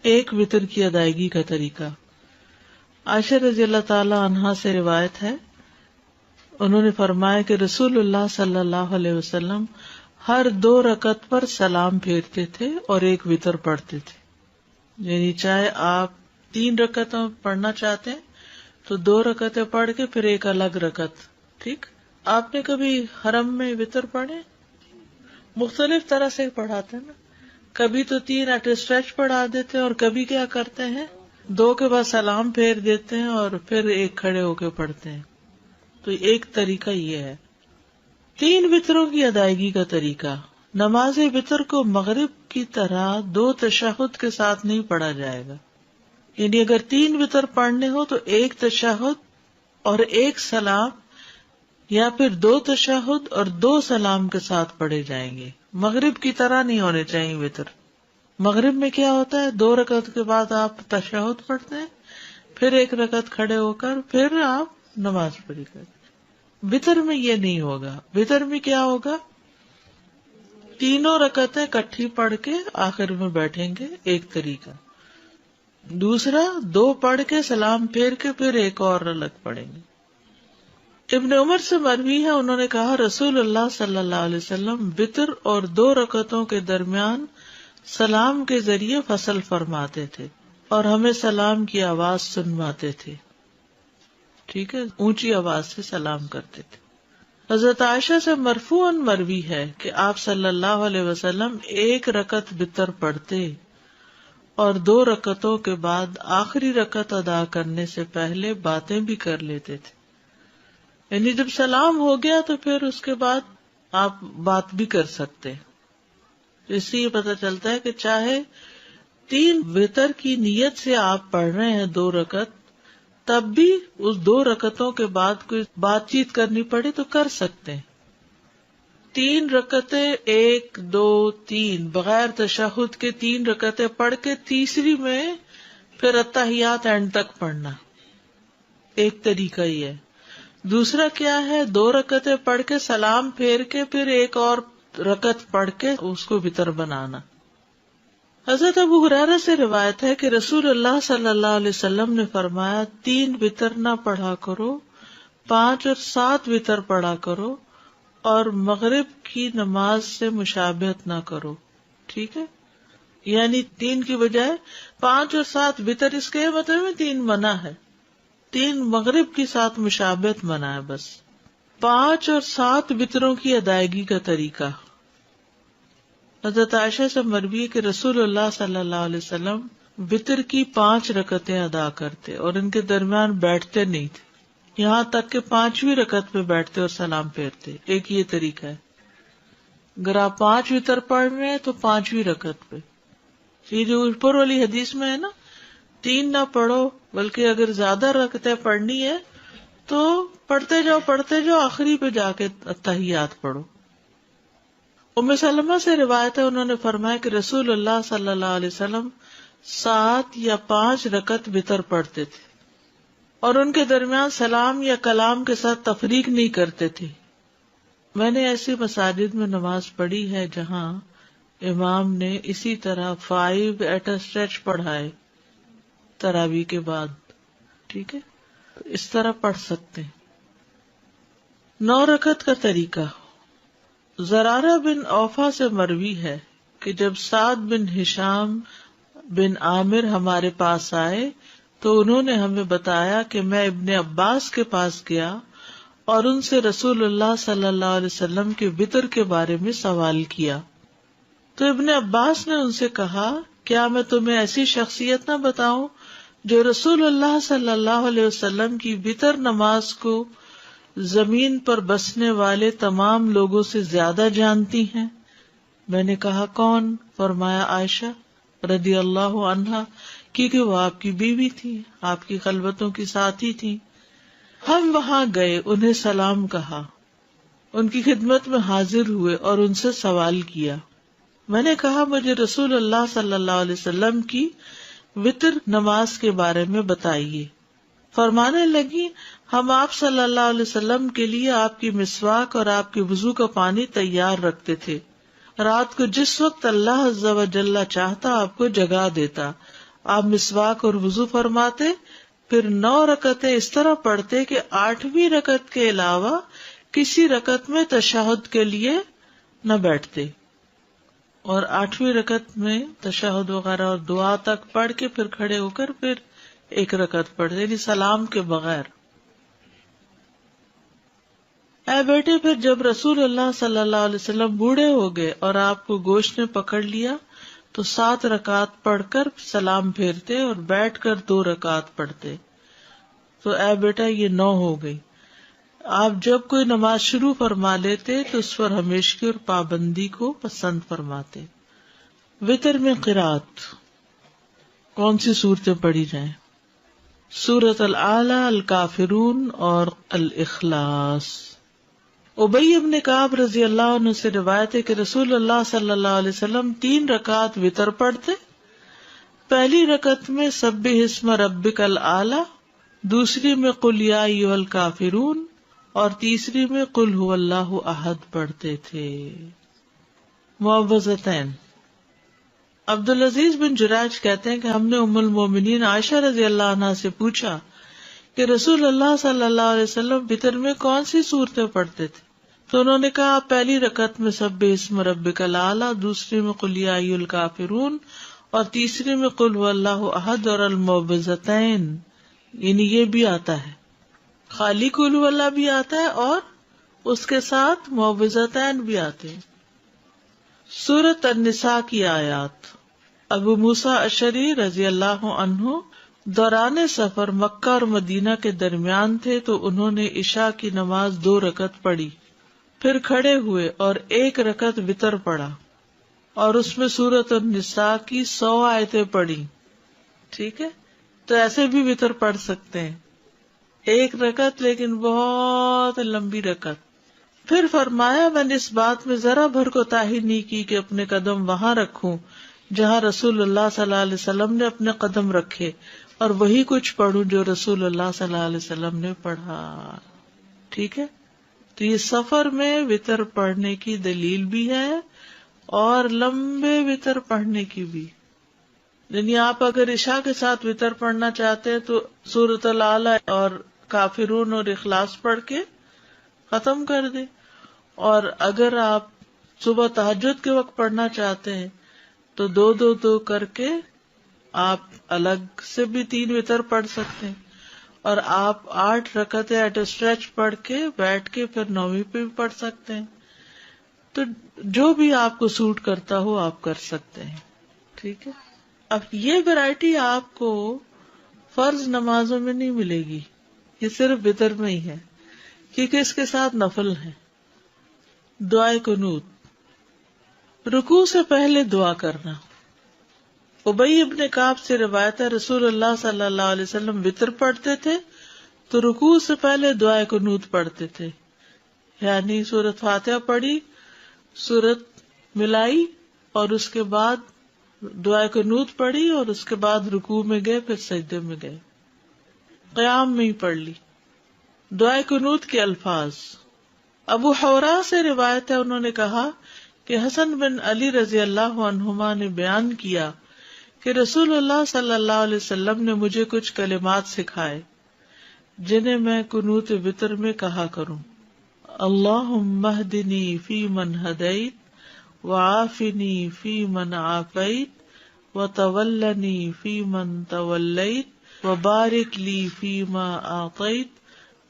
ایک وتر کی ادائیگی کا طریقہ. عائشہ رضی اللہ تعالی عنہا سے روایت ہے، انہوں نے فرمایا کہ رسول اللہ صلی اللہ علیہ وسلم ہر 2 رکعت پر سلام پھیرتے تھے اور ایک وتر پڑھتے تھے. یعنی چاہے آپ 3 رکعتوں پڑھنا چاہتے ہیں تو 2 رکعتیں پڑھ کے پھر ایک الگ رکعت. ٹھیک. آپ نے کبھی حرم میں وتر پڑھے؟ مختلف طرح سے پڑھاتے ہیں نا. کبھی تو 3 ایٹ اسٹریچ پڑھا دیتے ہیں اور کبھی کیا کرتے ہیں 2 کے بعد سلام پھیر دیتے ہیں اور پھر ایک کھڑے ہو کے پڑھتے ہیں. تو ایک طریقہ یہ ہے. 3 وتروں کی ادائیگی کا طریقہ. نماز وتر کو مغرب کی طرح 2 تشہد کے ساتھ نہیں پڑھا جائے گا. یعنی اگر 3 وتر پڑھنے ہو تو 1 تشہد اور 1 سلام، یا پھر 2 تشہد اور 2 سلام کے ساتھ پڑھے جائیں گے. مغرب کی طرح نہیں ہونے چاہیے وتر. مغرب میں کیا ہوتا ہے 2 رکعت کے بعد آپ تشہد پڑھتے ہیں، پھر 1 رکعت کھڑے ہو کر پھر آپ نماز پڑھی کرتے. وتر میں یہ نہیں ہوگا. وتر میں کیا ہوگا 3 رکعتیں کٹھی پڑھ کے آخر میں بیٹھیں گے، ایک طریقہ. دوسرا 2 پڑھ کے سلام پھیر کے پھر ایک اور الگ پڑھیں گے. ابن عمر سے مروی ہے، انہوں نے کہا رسول اللہ صلی اللہ علیہ وسلم وتر اور 2 رکعتوں کے درمیان سلام کے ذریعے فصل فرماتے تھے اور ہمیں سلام کی آواز سنواتے تھے. ٹھیک ہے، اونچی آواز سے سلام کرتے تھے. حضرت عائشہ سے مرفوعاً مروی ہے کہ آپ صلی اللہ علیہ وسلم 1 رکعت وتر پڑھتے اور 2 رکعتوں کے بعد آخری رکعت ادا کرنے سے پہلے باتیں بھی کر لیتے تھے. یعنی جب سلام ہو گیا تو پھر اس کے بعد آپ بات بھی کر سکتے. اس سے یہ پتہ چلتا ہے کہ چاہے 3 وتر کی نیت سے آپ پڑھ رہے ہیں 2 رکعت، تب بھی اس 2 رکعتوں کے بعد کوئی بات چیت کرنی پڑے تو کر سکتے ہیں. 3 رکعتیں 1 2 3 بغیر تشہد کے 3 رکعتیں پڑھ کے تیسری میں پھر اتحیات اینڈ تک پڑھنا، ایک طریقہ ہی ہے. دوسرا کیا ہے 2 رکعتیں پڑھ کے سلام پھیر کے پھر ایک اور رکعت پڑھ کے اس کو وتر بنانا. حضرت ابو ہریرہ سے روایت ہے کہ رسول اللہ صلی اللہ علیہ وسلم نے فرمایا 3 وتر نہ پڑھا کرو، 5 اور 7 وتر پڑھا کرو اور مغرب کی نماز سے مشابہت نہ کرو. ٹھیک ہے، یعنی 3 کی بجائے 5 اور 7 وتر، اس کے مطلب میں 3 منع ہے، 3 مغرب کے ساتھ مشابہت منع ہے بس. 5 اور 7 وتروں کی ادائیگی کا طریقہ. حضرت عائشہ سے مروی ہے کہ رسول اللہ صلی اللہ علیہ وسلم وتر کی 5 رکعتیں ادا کرتے اور ان کے درمیان بیٹھتے نہیں تھے، یہاں تک کہ 5ویں رکعت پہ بیٹھتے اور سلام پھیرتے. ایک یہ طریقہ ہے. اگر آپ 5 وتر پڑھ رہے ہیں تو 5ویں رکعت پہ. یہ جو اوپر والی حدیث میں ہے نا 3 نہ پڑھو، بلکہ اگر زیادہ رکعتیں پڑھنی ہے تو پڑھتے جاؤ آخری پہ جا کے اتحیات پڑھو. ام سلمہ سے روایت ہے، انہوں نے فرمایا کہ رسول اللہ صلی اللہ علیہ وسلم 7 یا 5 رکعت وتر پڑھتے تھے اور ان کے درمیان سلام یا کلام کے ساتھ تفریق نہیں کرتے تھے. میں نے ایسی مساجد میں نماز پڑھی ہے جہاں امام نے اسی طرح 5 ایٹ اے اسٹریچ پڑھائے تراویح کے بعد. ٹھیک ہے، تو اس طرح پڑھ سکتے ہیں. 9 رکعت کا طریقہ. زرارہ بن اوفا سے مروی ہے کہ جب سعد بن ہشام بن عامر ہمارے پاس آئے تو انہوں نے ہمیں بتایا کہ میں ابن عباس کے پاس گیا اور ان سے رسول اللہ صلی اللہ علیہ وسلم کے وتر کے بارے میں سوال کیا. تو ابن عباس نے ان سے کہا کیا میں تمہیں ایسی شخصیت نہ بتاؤں جو رسول اللہ صلی اللہ علیہ وسلم کی وتر نماز کو زمین پر بسنے والے تمام لوگوں سے زیادہ جانتی ہیں؟ میں نے کہا کون؟ فرمایا عائشہ رضی اللہ عنہا، کیونکہ وہ آپ کی بیوی تھی، آپ کی خلوتوں کی ساتھی تھی. ہم وہاں گئے، انہیں سلام کہا، ان کی خدمت میں حاضر ہوئے اور ان سے سوال کیا. میں نے کہا مجھے رسول اللہ صلی اللہ علیہ وسلم کی وتر نماز کے بارے میں بتائیے. فرمانے لگی ہم آپ صلی اللہ علیہ وسلم کے لیے آپ کی مسواک اور آپ کے وضو کا پانی تیار رکھتے تھے. رات کو جس وقت اللہ عز و جل چاہتا آپ کو جگا دیتا. آپ مسواک اور وضو فرماتے، پھر 9 رکعتیں اس طرح پڑھتے کہ 8ویں رکعت کے علاوہ کسی رکعت میں تشہد کے لیے نہ بیٹھتے، اور 8ویں رکعت میں تشہد وغیرہ اور دعا تک پڑھ کے پھر کھڑے ہو کر پھر 1 رکعت پڑھتے، یعنی سلام کے بغیر۔ اے بیٹے، پھر جب رسول اللہ صلی اللہ علیہ وسلم بوڑھے ہو گئے اور آپ کو گوشت نے پکڑ لیا تو 7 رکعت پڑھ کر سلام پھیرتے اور بیٹھ کر 2 رکعت پڑھتے۔ تو اے بیٹا یہ 9 ہو گئی۔ آپ جب کوئی نماز شروع فرما لیتے تو اس پر ہمیشگی اور پابندی کو پسند فرماتے۔ وتر میں قرات کون سی صورتیں پڑھی جائیں؟ سورۃ الاعلی، الکافرون اور الاخلاص۔ ابی بن کعب رضی اللہ عنہ سے روایت ہے کہ رسول اللہ صلی اللہ علیہ وسلم 3 رکعت وتر پڑھتے۔ پہلی رکعت میں سبح اسم ربک الاعلی، دوسری میں قل یا ایھا الکافرون اور تیسری میں قل ھو اللہ احد پڑھتے تھے۔ معوذتین۔ عبدالعزیز بن جراج کہتے ہیں کہ ہم نے ام المومنین عائشہ رضی اللہ عنہا سے پوچھا کہ رسول اللہ صلی اللہ علیہ وسلم وتر میں کون سی صورتیں پڑھتے تھے؟ تو انہوں نے کہا آپ پہلی رکعت میں سبح اسم ربک الاعلی، دوسری میں قل یا ایھا الکافرون اور تیسری میں قل ھو اللہ احد اور المعوذتین، یعنی یہ بھی آتا ہے خالی قل ھو اللہ بھی آتا ہے اور اس کے ساتھ معوذتین بھی آتے ہیں۔ سورۃ النساء کی آیات۔ ابو موسیٰ اشعری رضی اللہ عنہ دوران سفر مکہ اور مدینہ کے درمیان تھے تو انہوں نے عشاء کی نماز 2 رکعت پڑھی، پھر کھڑے ہوئے اور 1 رکعت وتر پڑھا اور اس میں سورۃ النساء کی 100 آیتیں پڑھی۔ ٹھیک ہے، تو ایسے بھی وتر پڑھ سکتے ہیں، 1 رکعت لیکن بہت لمبی رکعت۔ پھر فرمایا میں نے اس بات میں ذرا بھر کوتاہی نہیں کی کہ اپنے قدم وہاں رکھوں جہاں رسول اللہ صلی اللہ علیہ وسلم نے اپنے قدم رکھے، اور وہی کچھ پڑھوں جو رسول اللہ صلی اللہ علیہ وسلم نے پڑھا۔ ٹھیک ہے، تو یہ سفر میں وتر پڑھنے کی دلیل بھی ہے اور لمبے وتر پڑھنے کی بھی۔ یعنی آپ اگر عشاء کے ساتھ وتر پڑھنا چاہتے ہیں تو سورۃ الاعلی اور کافرون اور اخلاص پڑھ کے ختم کر دیں، اور اگر آپ صبح تہجد کے وقت پڑھنا چاہتے ہیں تو 2 کر کے آپ الگ سے بھی 3 وتر پڑھ سکتے ہیں، اور آپ 8 رکعتیں ایٹ اے اسٹریچ پڑھ کے بیٹھ کے پھر 9ویں پہ بھی پڑھ سکتے ہیں۔ تو جو بھی آپ کو سوٹ کرتا ہو آپ کر سکتے ہیں۔ ٹھیک ہے، اب یہ ویرائٹی آپ کو فرض نمازوں میں نہیں ملے گی، یہ صرف وتر میں ہی ہے، کیونکہ اس کے ساتھ نفل ہے۔ دعائے قنوت، رکوع سے پہلے دعا کرنا۔ ابی بن کعب سے روایت ہے رسول اللہ صلی اللہ علیہ وسلم وتر پڑھتے تھے تو رکوع سے پہلے دعائے قنوت پڑھتے تھے، یعنی سورۃ فاتحہ پڑھی، سورت ملائی اور اس کے بعد دعائے قنوت پڑھی اور اس کے بعد رکوع میں گئے، پھر سجدے میں گئے، قیام میں ہی پڑھ لی۔ دعائے قنوت کے الفاظ۔ ابو حورا سے روایت ہے انہوں نے کہا کہ حسن بن علی رضی اللہ عنہما نے بیان کیا کہ رسول اللہ صلی اللہ علیہ وسلم نے مجھے کچھ کلمات سکھائے جنہیں میں قنوت وتر میں کہا کروں۔ اللہم اہدنی فی من ہدیت وعافنی فی من عافیت وتولنی فی من تولیت وبارک لی فی ما اعطیت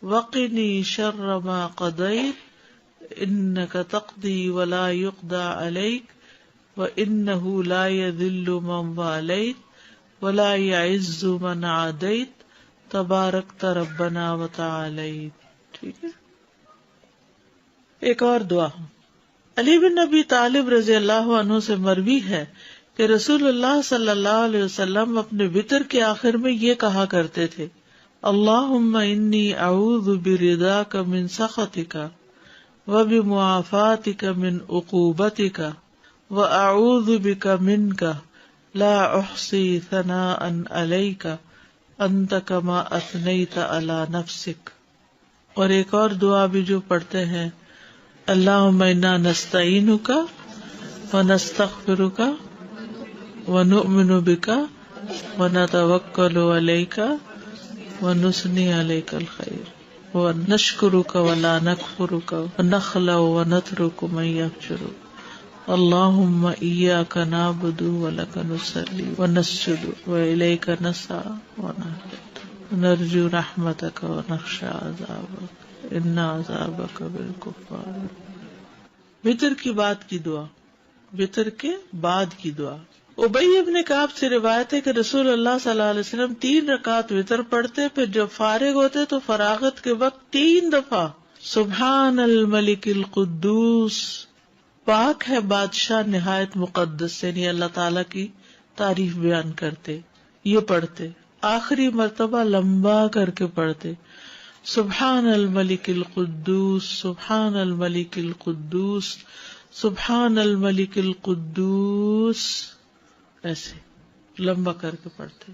وقنی شر ما قضیت انک تقضی ولا یقضی علیک وانہ لا یذل من والیت ولا یعز من عادیت تبارکت ربنا وتعالیت۔ ٹھیک ہے، ایک اور دعا۔ علی بن ابی طالب رضی اللہ عنہ سے مروی ہے کہ رسول اللہ صلی اللہ علیہ وسلم اپنے وتر کے آخر میں یہ کہا کرتے تھے، اللہم انی اعوذ برضاک من سخطک وبمعافاتک من عقوبتک واعوذ بک منک لا احصی ثناء علیک انت کما اثنیت علی نفسک۔ اور ایک اور دعا بھی جو پڑھتے ہیں، اللہم انا نستعینک ونستغفرک ونؤمن بک ونتوکل علیک ونثنی علیک الخیر ونشکرک ولا نکفرک ونخلع ونترک من یفجرک اللہم ایاک نعبد ولک نصلی ونسجد والیک نسعی ونہبط نرجو رحمتک ونخشى عذابک ان عذابک بالکفار. وتر کی بعد کی دعا. وتر کے بعد کی دعا. ابی ابن کعب سے روایت ہے کہ رسول اللہ صلی اللہ علیہ وسلم 3 رکعت وتر پڑھتے، پھر جب فارغ ہوتے تو فراغت کے وقت 3 دفعہ سبحان الملک القدوس، پاک ہے بادشاہ نہایت مقدس، یعنی اللہ تعالی کی تعریف بیان کرتے، یہ پڑھتے. آخری مرتبہ لمبا کر کے پڑھتے سبحان الملک القدوس سبحان الملک القدوس سبحان الملک القدوس، ایسے لمبا کر کے پڑھتے.